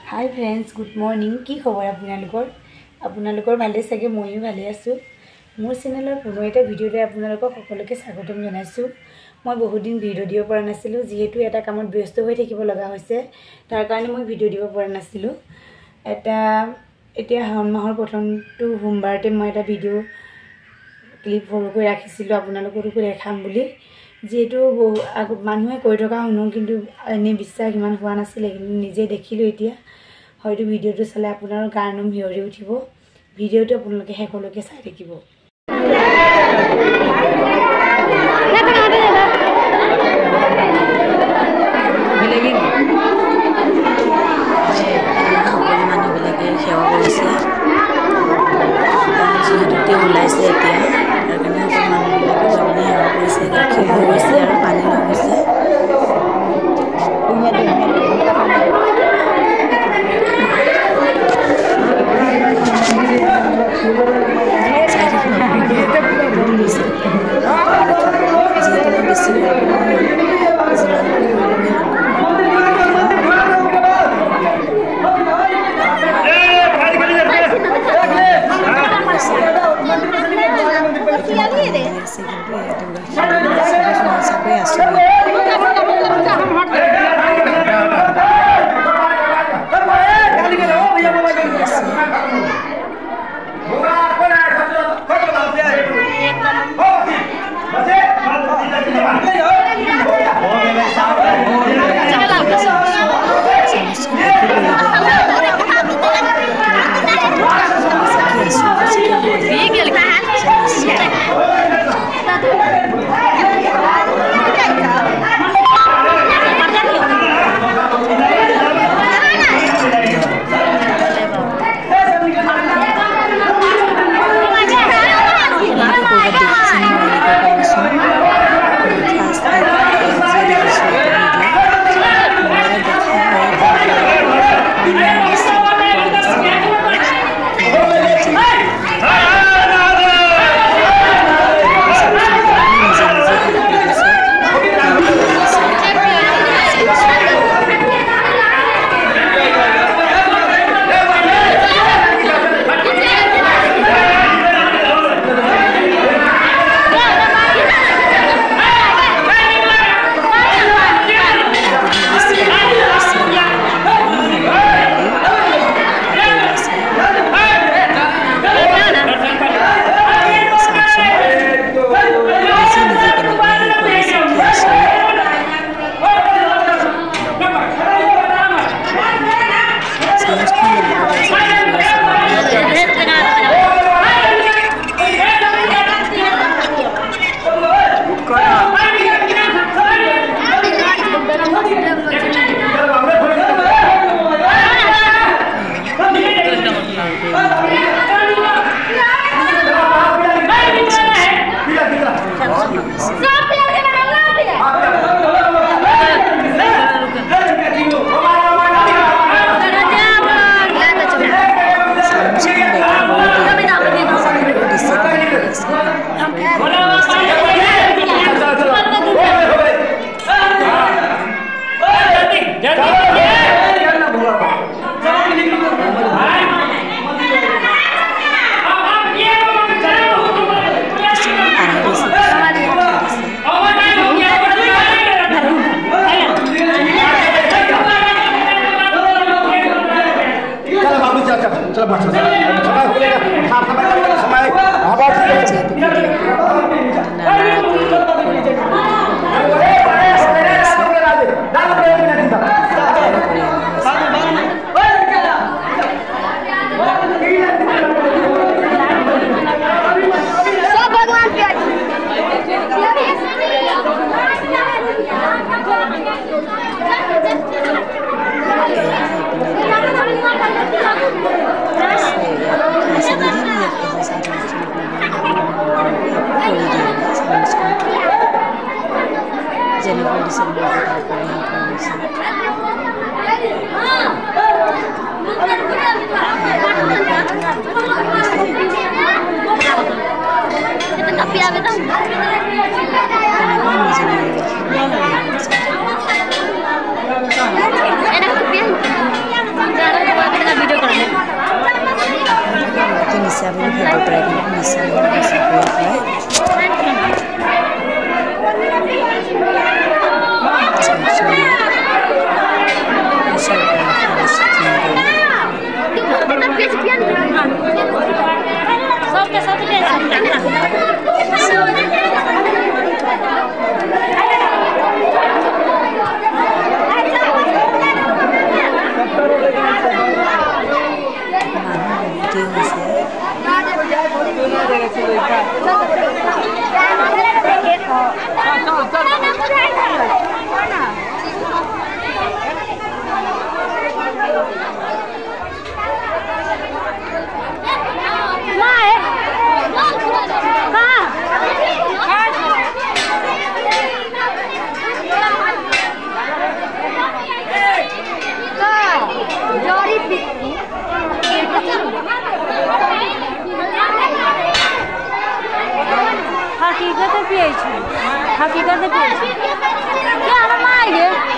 hi friends good morning की खबर आपनालोकर भाले सके मयो भाले आसो मोर चेनेलर पुनः एटा भिडिओते आपनालोকক सकलोके स्वागतम जनाइছো मैं बहुत दिन भिडिओ दिब পৰা नासिलो जेहेतु एटा कामत व्यस्त হৈ থাকিব লগা হৈছে তাৰ কাৰণে মই भिडिओ দিব পৰা नासिलो এটা এতিয়া হাওন মাহৰ প্ৰথমটো সোমবাৰতে মই এটা भिडिओ ক্লিপ ফৰকৈ ৰাখিছিলো आपनालोকৰকো দেখাম বুলি जेहेतु मानुहे কৈ থকা শুনো কিন্তু এনে বিশ্বাস ইমান হোৱা নাছিল কিন্তু নিজে দেখিলো এতিয়া হয়তো ভিডিওটো চালে আপোনাৰ গানম হিয়ৰি উঠিব ভিডিওটো আপোনালোকে হেকলৈকে চাই থাকিব जड़ी बिक्री हकीकत पिए छी हकीकत पिए छी क्या हम आएंगे